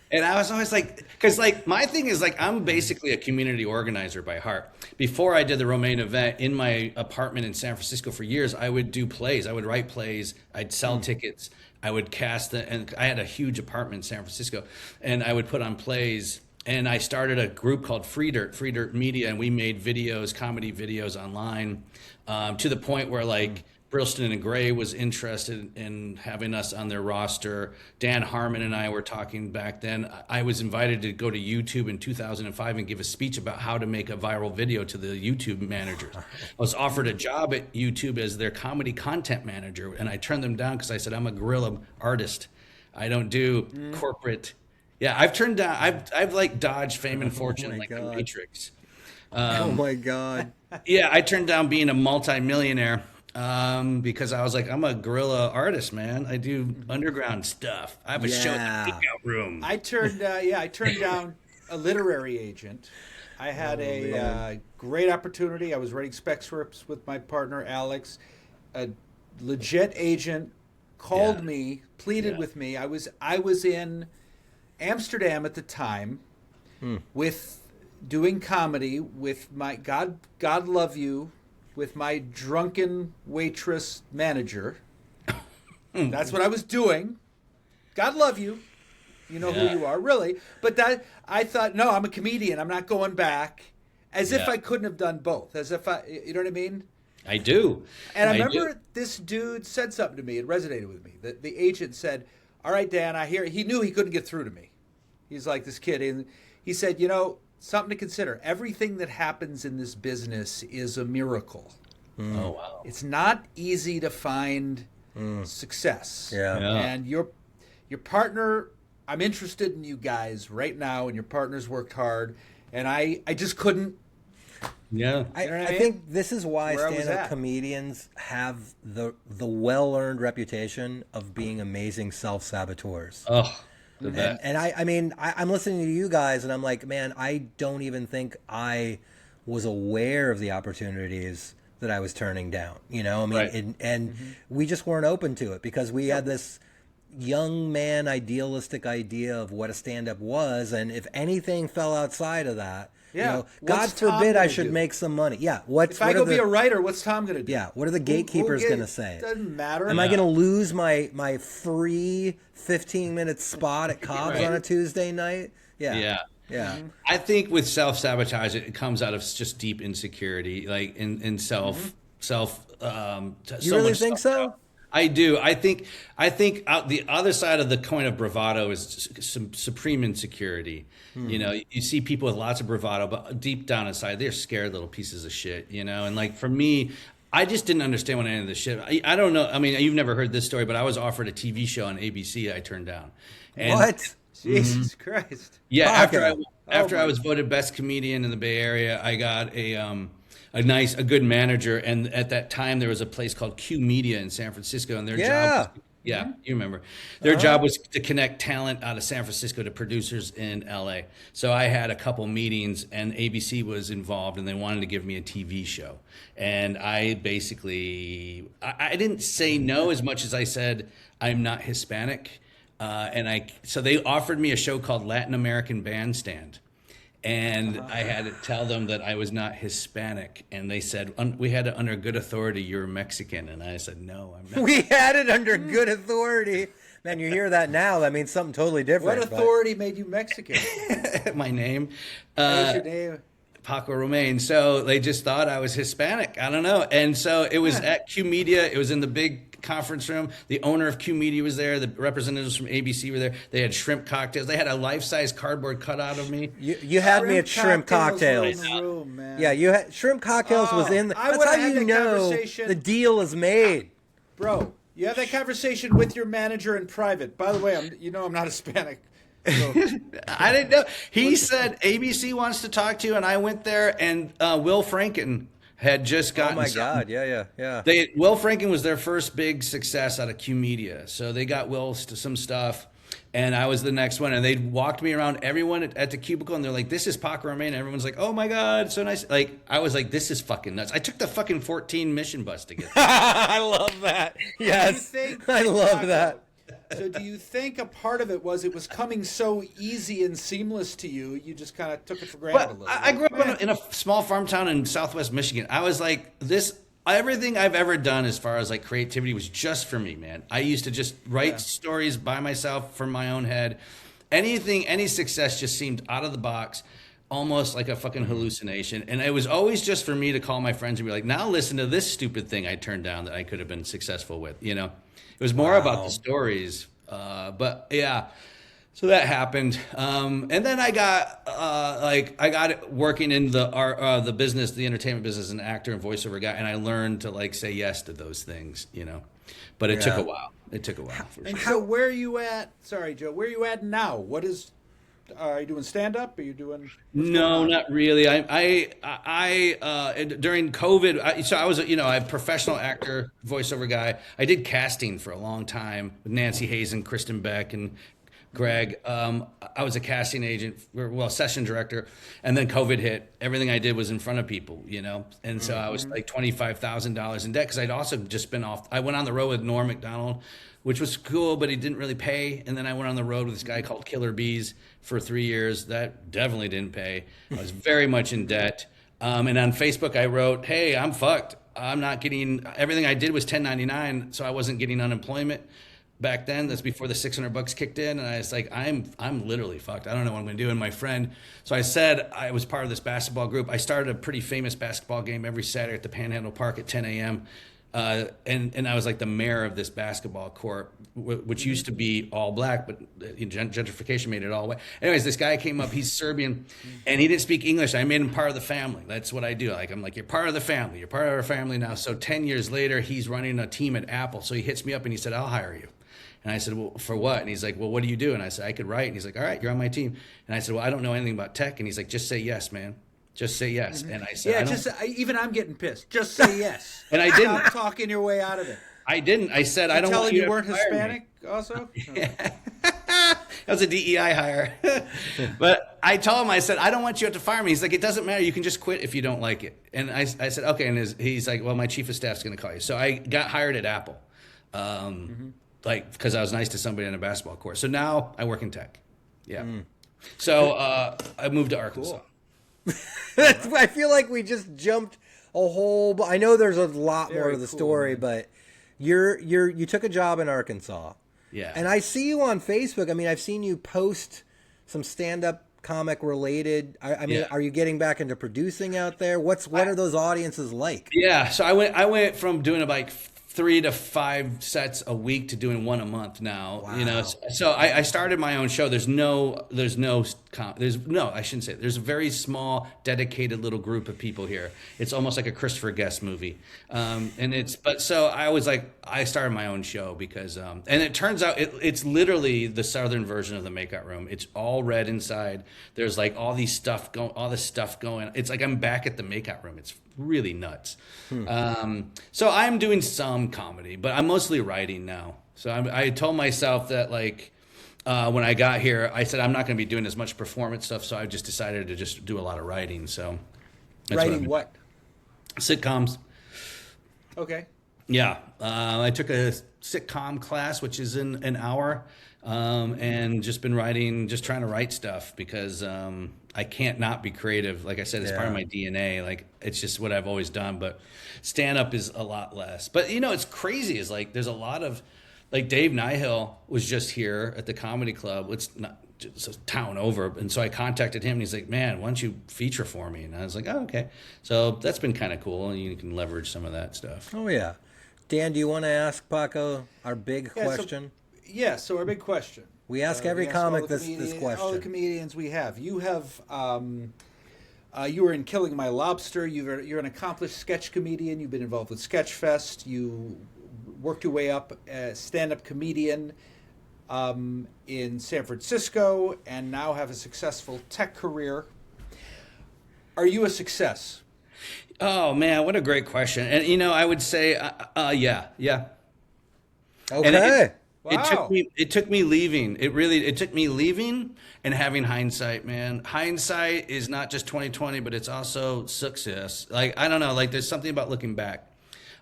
And I was always like, because like my thing is like, I'm basically a community organizer by heart. Before I did the Romane event in my apartment in San Francisco for years, I would do plays. I would write plays. I'd sell tickets. I would cast and I had a huge apartment in San Francisco, and I would put on plays. And I started a group called Free Dirt Media, and we made videos, comedy videos online, to the point where like Brillston and Gray was interested in having us on their roster. Dan Harmon and I were talking back then. I was invited to go to YouTube in 2005 and give a speech about how to make a viral video to the YouTube managers. I was offered a job at YouTube as their comedy content manager, and I turned them down because I said, I'm a guerrilla artist. I don't do corporate. Yeah, I've turned down, I've like dodged fame and fortune like the Matrix. Oh my God. Yeah, I turned down being a multimillionaire because I was like, I'm a guerrilla artist, man. I do underground stuff. I have a show in the Takeout Room. I turned down a literary agent. I had a great opportunity. I was writing spec scripts with my partner Alex. A legit agent called me, pleaded with me. I was in Amsterdam at the time with doing comedy with my God Love You, with my drunken waitress manager. That's what I was doing. God love you. You know who you are, really. But that I thought, no, I'm a comedian. I'm not going back. As if I couldn't have done both. As if you know what I mean? I do. And I remember this dude said something to me. It resonated with me. The agent said, all right, Dan, I hear. He knew he couldn't get through to me. He's like this kid. And he said, something to consider. Everything that happens in this business is a miracle. Oh, wow. It's not easy to find success. Yeah. And your partner, I'm interested in you guys right now, and your partner's worked hard, and I just couldn't. Yeah. I think this is why Where I was stand-up at. comedians have the well-earned reputation of being amazing self-saboteurs. Oh, the best. And I mean, I'm listening to you guys, and I'm like, man, I don't even think I was aware of the opportunities that I was turning down. I mean, and we just weren't open to it because we had this young man idealistic idea of what a stand-up was, and if anything fell outside of that, God forbid I should make some money. Yeah, if I go be a writer, what's Tom going to do? Yeah, what are the gatekeepers going to say? Doesn't matter. Am I going to lose my free 15-minute spot at Cobb's on a Tuesday night? Yeah. I think with self-sabotage, it comes out of just deep insecurity, like in self. You really think so? I do. I think the other side of the coin of bravado is some supreme insecurity. You see people with lots of bravado, but deep down inside, they're scared little pieces of shit. And like for me, I just didn't understand when I ended the shit. I don't know. I mean, you've never heard this story, but I was offered a TV show on ABC. I turned down. And what? Jesus Christ! Yeah, after I was voted best comedian in the Bay Area, I got a good manager, and at that time there was a place called Q Media in San Francisco, and their job was, you remember, their job was to connect talent out of San Francisco to producers in LA. So I had a couple meetings, and ABC was involved, and they wanted to give me a TV show, and I basically I didn't say no as much as I said I'm not Hispanic. So they offered me a show called Latin American Bandstand. And I had to tell them that I was not Hispanic. And they said, we had it under good authority, you're Mexican. And I said, no, I'm not. We had it under good authority. Man, you hear that now, that means something totally different. What authority made you Mexican? My name. What's your name? Paco Romane. So they just thought I was Hispanic. I don't know. And so it was at Q Media. It was in the big conference room. The owner of Q Media was there. The representatives from ABC were there. They had shrimp cocktails. They had a life-size cardboard cutout of me. You had me at shrimp cocktails. In the room, man. Yeah, you had shrimp cocktails was in. That's how you know the deal is made, bro. You have that conversation with your manager in private. By the way, I'm not Hispanic. So. I didn't know. He said ABC wants to talk to you, and I went there, and Will Franken had just gotten. Oh my God! Yeah. Will Franken was their first big success out of Q Media, so they got Will to some stuff, and I was the next one, and they walked me around everyone at the cubicle, and they're like, "This is Paco Romane." And everyone's like, "Oh my God, so nice!" Like I was like, "This is fucking nuts." I took the fucking 14 mission bus to get there. I love that. Yes, I love that. So do you think a part of it was coming so easy and seamless to you, you just kind of took it for granted a little? I grew up in a small farm town in Southwest Michigan. I was like, everything I've ever done as far as like creativity was just for me, man. I used to just write stories by myself from my own head. Any success just seemed out of the box. almost like a fucking hallucination. And it was always just for me to call my friends and be like, now listen to this stupid thing I turned down that I could have been successful with, you know? It was more about the stories. But yeah, so that happened. And then I got, I got it working in the art, the business, the entertainment business, as an actor and voiceover guy. And I learned to like say yes to those things, you know? But it took a while. It took a while. For And sure. so where are you at? Sorry, Joe. Where are you at now? What is? Are you doing stand up? Are you doing? No, not really. During COVID, so I was, a professional actor, voiceover guy. I did casting for a long time with Nancy Hazen, Kristen Beck, and Greg. I was a casting agent, session director, and then COVID hit. Everything I did was in front of people, and so I was like $25,000 in debt because I'd also just been off. I went on the road with Norm Macdonald, which was cool, but he didn't really pay. And then I went on the road with this guy called Killer Bees for 3 years. That definitely didn't pay. I was very much in debt. And on Facebook, I wrote, "Hey, I'm fucked. I'm not getting everything I did was 1099, so I wasn't getting unemployment." Back then, that's before the $600 kicked in, and I was like, I'm literally fucked. I don't know what I'm going to do. And my friend, so I said I was part of this basketball group. I started a pretty famous basketball game every Saturday at the Panhandle Park at 10 a.m. And I was like the mayor of this basketball court, which used to be all black, but gentrification made it all white. Anyways, this guy came up. He's Serbian, and he didn't speak English. I made him part of the family. That's what I do. I'm like, you're part of the family. You're part of our family now. So 10 years later, he's running a team at Apple. So he hits me up and he said, "I'll hire you." And I said, "Well, for what?" And he's like, "Well, what do you do?" And I said, "I could write." And he's like, "All right, you're on my team." And I said, "Well, I don't know anything about tech." And he's like, "Just say yes, man. Just say yes." And I said, Even I'm getting pissed. Just say yes. And I didn't. Stop talking your way out of it. I didn't. I said, "I don't want you you to weren't fire Hispanic me." also? That was a DEI hire. But I told him, I said, "I don't want you to fire me." He's like, "It doesn't matter. You can just quit if you don't like it." And I said, "Okay." And he's like, "Well, my chief of staff's going to call you." So I got hired at Apple. Because I was nice to somebody on a basketball court. So now I work in tech. Yeah. So I moved to Arkansas. Cool. I feel like we just jumped a whole. I know there's a lot more to the story, but you took a job in Arkansas. Yeah. And I see you on Facebook. I mean, I've seen you post some stand-up comic related. I mean, are you getting back into producing out there? What are those audiences like? Yeah. So I went from doing like 3 to 5 sets a week to doing 1 a month now. Wow. So I started my own show. There's no, I shouldn't say it. There's a very small, dedicated little group of people here. It's almost like a Christopher Guest movie. So I was like, I started my own show because, and it turns out it's literally the Southern version of the Makeout Room. It's all red inside. There's like all this stuff going. It's like I'm back at the Makeout Room. It's really nuts. So I'm doing some comedy, but I'm mostly writing now. So I told myself that when I got here, I said I'm not going to be doing as much performance stuff. So I just decided to just do a lot of writing. So that's Writing what? Sitcoms. Okay. Yeah. I took a sitcom class, which is in an hour, and just been writing, just trying to write stuff because I can't not be creative. Like I said, it's part of my DNA. Like it's just what I've always done. But stand up is a lot less. But it's crazy. Is like there's a lot of Dave Nihill was just here at the comedy club. It's not just a town over, and so I contacted him, and he's like, "Man, why don't you feature for me?" And I was like, "Oh, okay." So that's been kind of cool, and you can leverage some of that stuff. Oh yeah, Dan, do you want to ask Paco our big question? So our big question. We ask every comic this question. All the comedians we have. You have, you were in Killing My Lobster. You're an accomplished sketch comedian. You've been involved with Sketchfest. You worked your way up as stand-up comedian in San Francisco, and now have a successful tech career. Are you a success? Oh man, what a great question! And I would say, yeah. Okay. Wow. It took me leaving. It took me leaving and having hindsight, man. Hindsight is not just 2020, but it's also success. Like I don't know, there's something about looking back.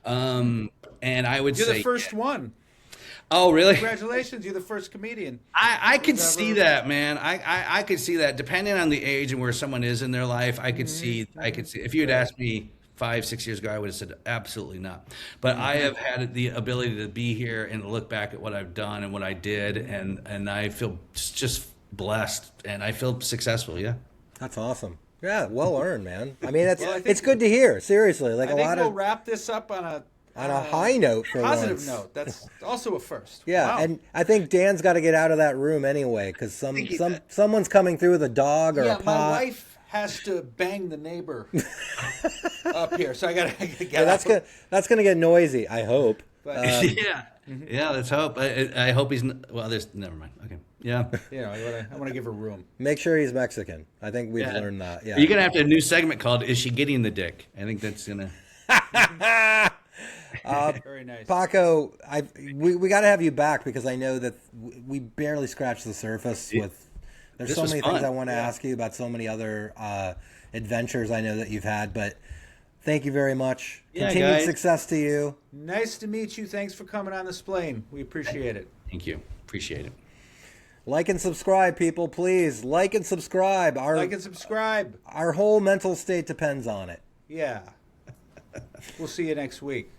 And I would say you're the first one. Oh, really? Congratulations, you're the first comedian. I could see that, man. I could see that. Depending on the age and where someone is in their life, I could see. If you had asked me 5-6 years ago, I would have said absolutely not. But I have had the ability to be here and look back at what I've done and what I did, and I feel just blessed, and I feel successful. Yeah. That's awesome. Yeah, well earned, man. I mean, it's think- good to hear. Seriously, like I a think lot we'll of wrap this up on a high note for positive once. note. That's also a first. Yeah, Wow. and I think Dan's got to get out of that room anyway because someone's coming through with a dog or a yeah, pot. my wife has to bang the neighbor up here, so I gotta get Yeah, that's gonna get noisy. I hope. But, Yeah, let's hope. I hope he's. Well, there's never mind. Okay. Yeah. I want to give her room. Make sure he's Mexican. I think we've Yeah. learned that. Yeah. You're gonna have to have a new segment called "Is She Getting the Dick?" I think that's gonna. Very nice. Paco, we got to have you back because I know that we barely scratched the surface with. There's This so was many fun. things I want to ask you about, so many other adventures I know that you've had, but thank you very much. Yeah, Continued guys. success to you. Nice to meet you. Thanks for coming on the Splain. We appreciate it. Thank you. Appreciate it. Like and subscribe, people, please. Like and subscribe. Like and subscribe. Our whole mental state depends on it. Yeah. We'll see you next week.